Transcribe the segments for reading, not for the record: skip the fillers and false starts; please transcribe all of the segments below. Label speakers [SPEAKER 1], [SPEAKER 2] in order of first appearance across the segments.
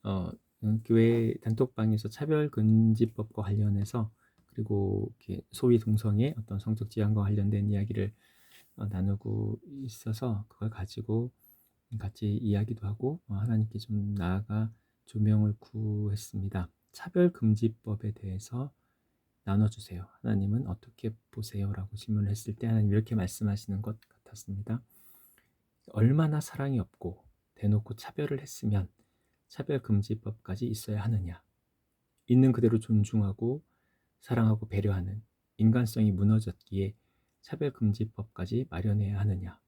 [SPEAKER 1] 어 교회 단톡방에서 차별금지법과 관련해서, 그리고 이렇게 소위 동성애 어떤 성적 지향과 관련된 이야기를 나누고 있어서, 그걸 가지고 같이 이야기도 하고 하나님께 좀 나아가 조명을 구했습니다. 차별금지법에 대해서 나눠주세요. 하나님은 어떻게 보세요? 라고 질문을 했을 때 하나님 이렇게 말씀하시는 것 같았습니다. 얼마나 사랑이 없고 대놓고 차별을 했으면 차별금지법까지 있어야 하느냐. 있는 그대로 존중하고 사랑하고 배려하는 인간성이 무너졌기에 차별금지법까지 마련해야 하느냐.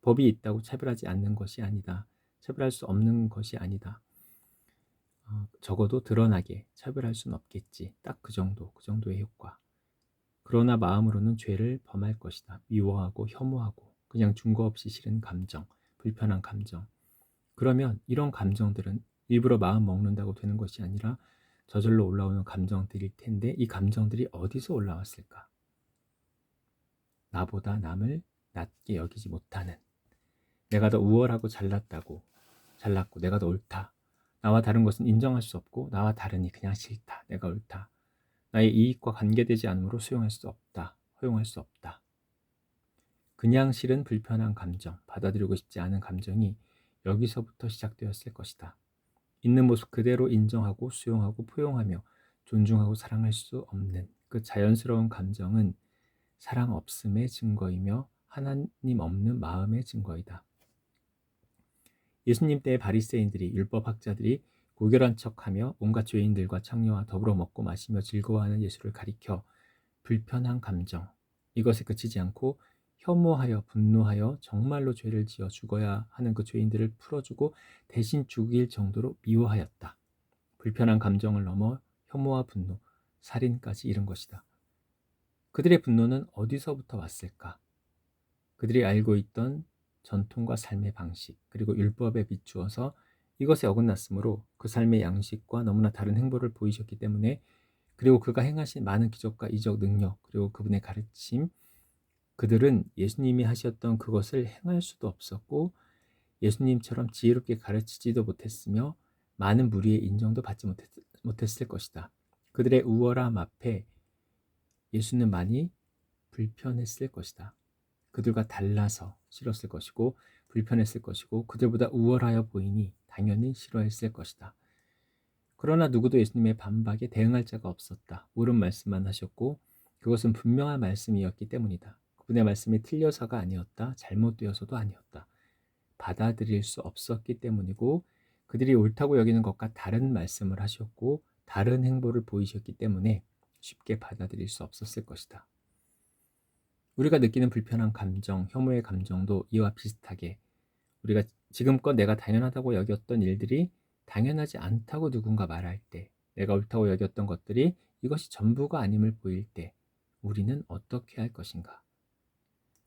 [SPEAKER 1] 법이 있다고 차별하지 않는 것이 아니다. 차별할 수 없는 것이 아니다. 적어도 드러나게 차별할 수는 없겠지. 딱 그 정도의 효과. 그러나 마음으로는 죄를 범할 것이다. 미워하고 혐오하고 그냥 증거 없이 싫은 감정, 불편한 감정. 그러면 이런 감정들은 일부러 마음 먹는다고 되는 것이 아니라 저절로 올라오는 감정들일 텐데, 이 감정들이 어디서 올라왔을까? 나보다 남을 낮게 여기지 못하는, 내가 더 우월하고 잘났고 내가 더 옳다. 나와 다른 것은 인정할 수 없고 나와 다르니 그냥 싫다. 내가 옳다. 나의 이익과 관계되지 않으므로 수용할 수 없다. 허용할 수 없다. 그냥 싫은 불편한 감정, 받아들이고 싶지 않은 감정이 여기서부터 시작되었을 것이다. 있는 모습 그대로 인정하고 수용하고 포용하며 존중하고 사랑할 수 없는 그 자연스러운 감정은 사랑 없음의 증거이며 하나님 없는 마음의 증거이다. 예수님 때의 바리새인들이, 율법학자들이 고결한 척하며 온갖 죄인들과 창녀와 더불어 먹고 마시며 즐거워하는 예수를 가리켜 불편한 감정, 이것에 그치지 않고 혐오하여 분노하여 정말로 죄를 지어 죽어야 하는 그 죄인들을 풀어주고 대신 죽일 정도로 미워하였다. 불편한 감정을 넘어 혐오와 분노, 살인까지 이른 것이다. 그들의 분노는 어디서부터 왔을까? 그들이 알고 있던 전통과 삶의 방식, 그리고 율법에 비추어서 이것에 어긋났으므로 그 삶의 양식과 너무나 다른 행보를 보이셨기 때문에, 그리고 그가 행하신 많은 기적과 이적 능력, 그리고 그분의 가르침, 그들은 예수님이 하셨던 그것을 행할 수도 없었고 예수님처럼 지혜롭게 가르치지도 못했으며 많은 무리의 인정도 받지 못했을 것이다. 그들의 우월함 앞에 예수는 많이 불편했을 것이다. 그들과 달라서 싫었을 것이고 불편했을 것이고 그들보다 우월하여 보이니 당연히 싫어했을 것이다. 그러나 누구도 예수님의 반박에 대응할 자가 없었다. 옳은 말씀만 하셨고 그것은 분명한 말씀이었기 때문이다. 그분의 말씀이 틀려서가 아니었다. 잘못되어서도 아니었다. 받아들일 수 없었기 때문이고 그들이 옳다고 여기는 것과 다른 말씀을 하셨고 다른 행보를 보이셨기 때문에 쉽게 받아들일 수 없었을 것이다. 우리가 느끼는 불편한 감정, 혐오의 감정도 이와 비슷하게 우리가 지금껏 내가 당연하다고 여겼던 일들이 당연하지 않다고 누군가 말할 때, 내가 옳다고 여겼던 것들이 이것이 전부가 아님을 보일 때 우리는 어떻게 할 것인가?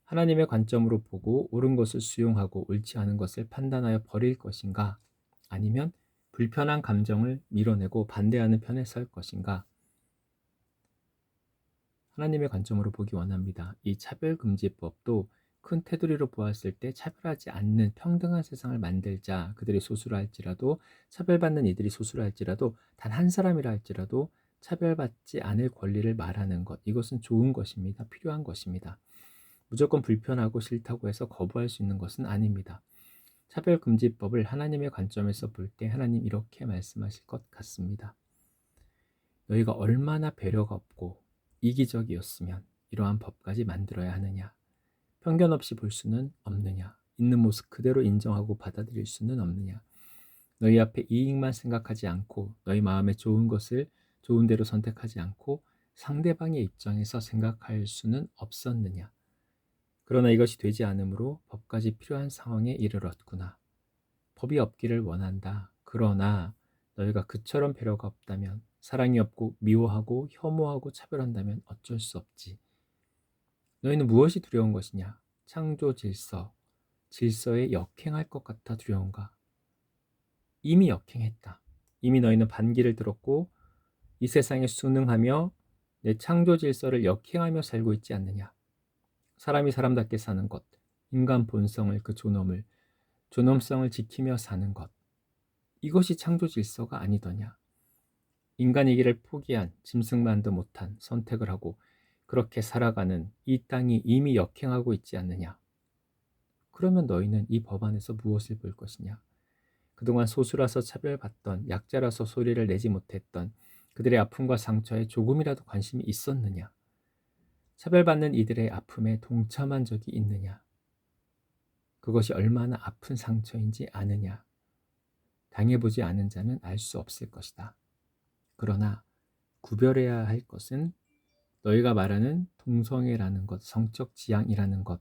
[SPEAKER 1] 하나님의 관점으로 보고 옳은 것을 수용하고 옳지 않은 것을 판단하여 버릴 것인가? 아니면 불편한 감정을 밀어내고 반대하는 편에 설 것인가? 하나님의 관점으로 보기 원합니다. 이 차별금지법도 큰 테두리로 보았을 때 차별하지 않는 평등한 세상을 만들자, 그들이 소수라 할지라도, 차별받는 이들이 소수라 할지라도, 단 한 사람이라 할지라도 차별받지 않을 권리를 말하는 것, 이것은 좋은 것입니다. 필요한 것입니다. 무조건 불편하고 싫다고 해서 거부할 수 있는 것은 아닙니다. 차별금지법을 하나님의 관점에서 볼 때 하나님 이렇게 말씀하실 것 같습니다. 너희가 얼마나 배려가 없고 이기적이었으면 이러한 법까지 만들어야 하느냐. 편견 없이 볼 수는 없느냐. 있는 모습 그대로 인정하고 받아들일 수는 없느냐. 너희 앞에 이익만 생각하지 않고 너희 마음에 좋은 것을 좋은 대로 선택하지 않고 상대방의 입장에서 생각할 수는 없었느냐. 그러나 이것이 되지 않으므로 법까지 필요한 상황에 이르렀구나. 법이 없기를 원한다. 그러나 너희가 그처럼 배려가 없다면, 사랑이 없고 미워하고 혐오하고 차별한다면 어쩔 수 없지. 너희는 무엇이 두려운 것이냐? 창조 질서에 역행할 것 같아 두려운가? 이미 역행했다. 이미 너희는 반기를 들었고 이 세상에 순응하며 내 창조 질서를 역행하며 살고 있지 않느냐? 사람이 사람답게 사는 것, 인간 본성을, 그 존엄성을 지키며 사는 것, 이것이 창조 질서가 아니더냐. 인간이기를 포기한 짐승만도 못한 선택을 하고 그렇게 살아가는 이 땅이 이미 역행하고 있지 않느냐. 그러면 너희는 이 법안에서 무엇을 볼 것이냐. 그동안 소수라서 차별받던, 약자라서 소리를 내지 못했던 그들의 아픔과 상처에 조금이라도 관심이 있었느냐. 차별받는 이들의 아픔에 동참한 적이 있느냐. 그것이 얼마나 아픈 상처인지 아느냐. 당해보지 않은 자는 알 수 없을 것이다. 그러나 구별해야 할 것은 너희가 말하는 동성애라는 것, 성적 지향이라는 것,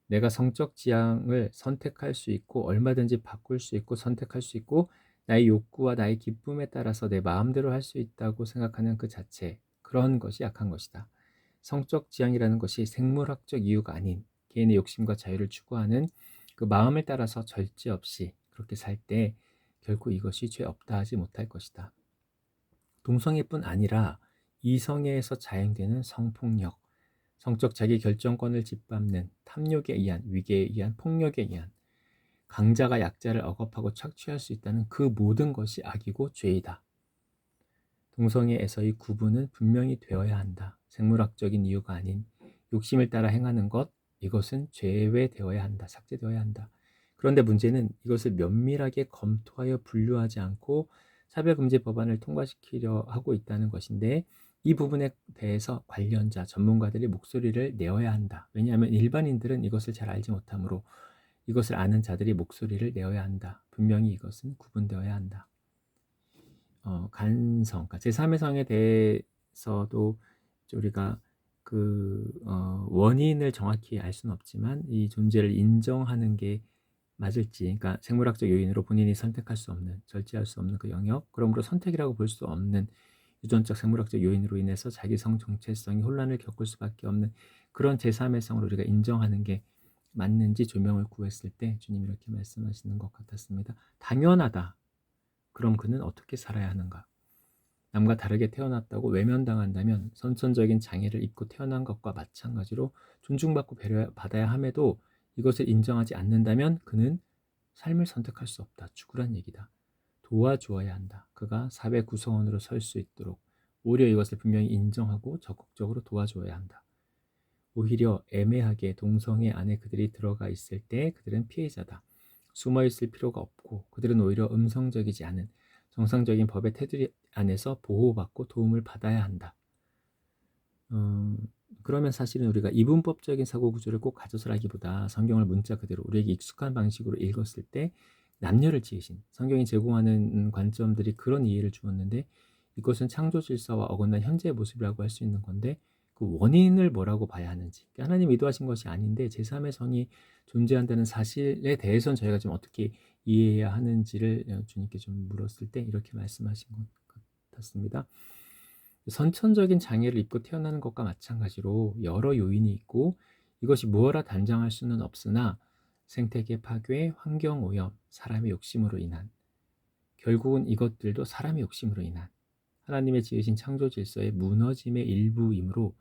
[SPEAKER 1] 내가 성적 지향을 선택할 수 있고 얼마든지 바꿀 수 있고 선택할 수 있고 나의 욕구와 나의 기쁨에 따라서 내 마음대로 할 수 있다고 생각하는 그 자체, 그런 것이 약한 것이다. 성적 지향이라는 것이 생물학적 이유가 아닌 개인의 욕심과 자유를 추구하는 그 마음을 따라서 절제 없이 그렇게 살 때 결코 이것이 죄 없다 하지 못할 것이다. 동성애뿐 아니라 이성애에서 자행되는 성폭력, 성적 자기 결정권을 짓밟는 탐욕에 의한, 위계에 의한, 폭력에 의한, 강자가 약자를 억압하고 착취할 수 있다는 그 모든 것이 악이고 죄이다. 동성애에서의 구분은 분명히 되어야 한다. 생물학적인 이유가 아닌 욕심을 따라 행하는 것, 이것은 제외되어야 한다. 삭제되어야 한다. 그런데 문제는 이것을 면밀하게 검토하여 분류하지 않고 차별금지 법안을 통과시키려 하고 있다는 것인데, 이 부분에 대해서 관련자, 전문가들이 목소리를 내어야 한다. 왜냐하면 일반인들은 이것을 잘 알지 못하므로 이것을 아는 자들이 목소리를 내어야 한다. 분명히 이것은 구분되어야 한다. 간성, 그러니까 제3의 성에 대해서도 우리가 원인을 정확히 알 수는 없지만 이 존재를 인정하는 게 맞을지, 그러니까 생물학적 요인으로 본인이 선택할 수 없는, 절제할 수 없는 그 영역, 그러므로 선택이라고 볼 수 없는 유전적 생물학적 요인으로 인해서 자기 성 정체성이 혼란을 겪을 수밖에 없는 그런 제3의 성을 우리가 인정하는 게 맞는지 조명을 구했을 때 주님 이렇게 말씀하시는 것 같았습니다. 당연하다. 그럼 그는 어떻게 살아야 하는가? 남과 다르게 태어났다고 외면당한다면 선천적인 장애를 입고 태어난 것과 마찬가지로 존중받고 배려받아야 함에도 이것을 인정하지 않는다면 그는 삶을 선택할 수 없다. 죽으란 얘기다. 도와주어야 한다. 그가 사회 구성원으로 설 수 있도록 오히려 이것을 분명히 인정하고 적극적으로 도와줘야 한다. 오히려 애매하게 동성애 안에 그들이 들어가 있을 때 그들은 피해자다. 숨어 있을 필요가 없고 그들은 오히려 음성적이지 않은 정상적인 법의 테두리 안에서 보호받고 도움을 받아야 한다. 그러면 사실은 우리가 이분법적인 사고 구조를 꼭 가져서라기보다 성경을 문자 그대로 우리에게 익숙한 방식으로 읽었을 때 남녀를 지으신 성경이 제공하는 관점들이 그런 이해를 주었는데, 이것은 창조 질서와 어긋난 현재의 모습이라고 할 수 있는 건데 그 원인을 뭐라고 봐야 하는지, 하나님 의도하신 것이 아닌데 제3의 성이 존재한다는 사실에 대해서는 저희가 좀 어떻게 이해해야 하는지를 주님께 좀 물었을 때 이렇게 말씀하신 것 같았습니다. 선천적인 장애를 입고 태어나는 것과 마찬가지로 여러 요인이 있고 이것이 무엇라 단정할 수는 없으나 생태계 파괴, 환경 오염, 사람의 욕심으로 인한, 결국은 이것들도 사람의 욕심으로 인한 하나님의 지으신 창조 질서의 무너짐의 일부이므로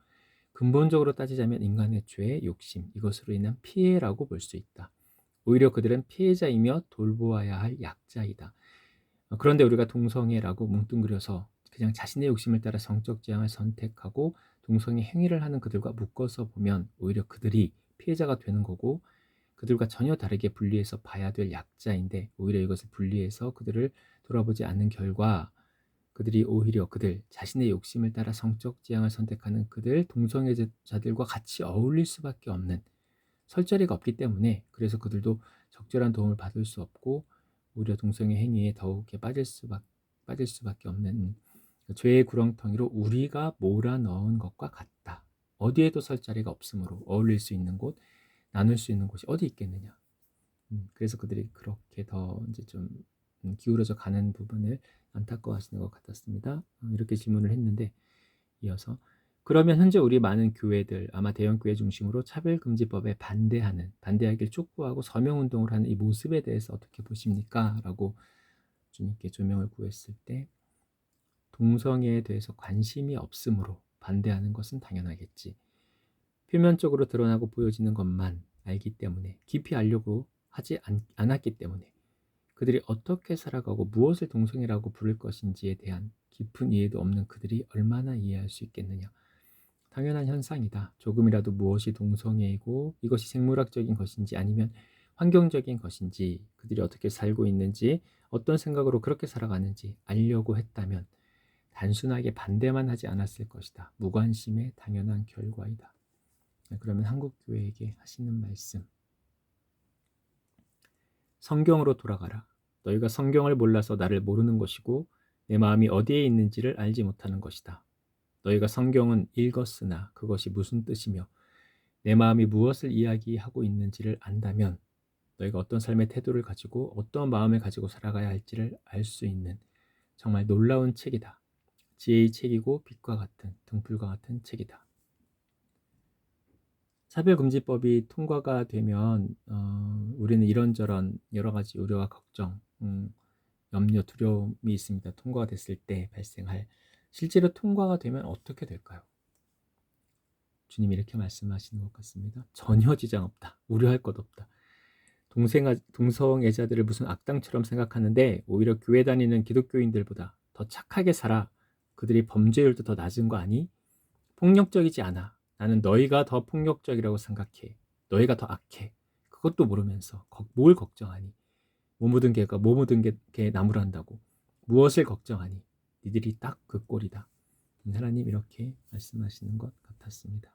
[SPEAKER 1] 근본적으로 따지자면 인간의 죄, 욕심, 이것으로 인한 피해라고 볼 수 있다. 오히려 그들은 피해자이며 돌보아야 할 약자이다. 그런데 우리가 동성애라고 뭉뚱그려서 그냥 자신의 욕심을 따라 성적 지향을 선택하고 동성애 행위를 하는 그들과 묶어서 보면 오히려 그들이 피해자가 되는 거고, 그들과 전혀 다르게 분리해서 봐야 될 약자인데 오히려 이것을 분리해서 그들을 돌아보지 않는 결과 그들이 오히려 그들 자신의 욕심을 따라 성적 지향을 선택하는 그들 동성애자들과 같이 어울릴 수밖에 없는 설자리가 없기 때문에, 그래서 그들도 적절한 도움을 받을 수 없고 오히려 동성애 행위에 더욱 빠질 수밖에 없는 죄의 구렁텅이로 우리가 몰아넣은 것과 같다. 어디에도 설 자리가 없으므로 어울릴 수 있는 곳, 나눌 수 있는 곳이 어디 있겠느냐. 그래서 그들이 그렇게 더 이제 좀 기울어져 가는 부분을 안타까워하시는 것 같았습니다. 이렇게 질문을 했는데 이어서, 그러면 현재 우리 많은 교회들, 아마 대형교회 중심으로 차별금지법에 반대하길 촉구하고 서명운동을 하는 이 모습에 대해서 어떻게 보십니까? 라고 주님께 조명을 구했을 때, 동성애에 대해서 관심이 없으므로 반대하는 것은 당연하겠지. 표면적으로 드러나고 보여지는 것만 알기 때문에, 깊이 알려고 하지 않았기 때문에, 그들이 어떻게 살아가고 무엇을 동성애라고 부를 것인지에 대한 깊은 이해도 없는 그들이 얼마나 이해할 수 있겠느냐. 당연한 현상이다. 조금이라도 무엇이 동성애이고 이것이 생물학적인 것인지 아니면 환경적인 것인지 그들이 어떻게 살고 있는지 어떤 생각으로 그렇게 살아가는지 알려고 했다면 단순하게 반대만 하지 않았을 것이다. 무관심의 당연한 결과이다. 그러면 한국교회에게 하시는 말씀. 성경으로 돌아가라. 너희가 성경을 몰라서 나를 모르는 것이고 내 마음이 어디에 있는지를 알지 못하는 것이다. 너희가 성경은 읽었으나 그것이 무슨 뜻이며 내 마음이 무엇을 이야기하고 있는지를 안다면 너희가 어떤 삶의 태도를 가지고 어떤 마음을 가지고 살아가야 할지를 알 수 있는 정말 놀라운 책이다. 지혜의 책이고 빛과 같은 등불과 같은 책이다. 차별금지법이 통과가 되면 우리는 이런저런 여러 가지 우려와 걱정, 염려, 두려움이 있습니다. 통과가 됐을 때 발생할 실제로 통과가 되면 어떻게 될까요? 주님이 이렇게 말씀하시는 것 같습니다. 전혀 지장 없다. 우려할 것 없다. 동성애자들을 무슨 악당처럼 생각하는데 오히려 교회 다니는 기독교인들보다 더 착하게 살아. 그들이 범죄율도 더 낮은 거 아니? 폭력적이지 않아. 나는 너희가 더 폭력적이라고 생각해. 너희가 더 악해. 그것도 모르면서 뭘 걱정하니? 뭐 묻은 개 나무란다고. 무엇을 걱정하니? 니들이 딱 그 꼴이다. 하나님 이렇게 말씀하시는 것 같았습니다.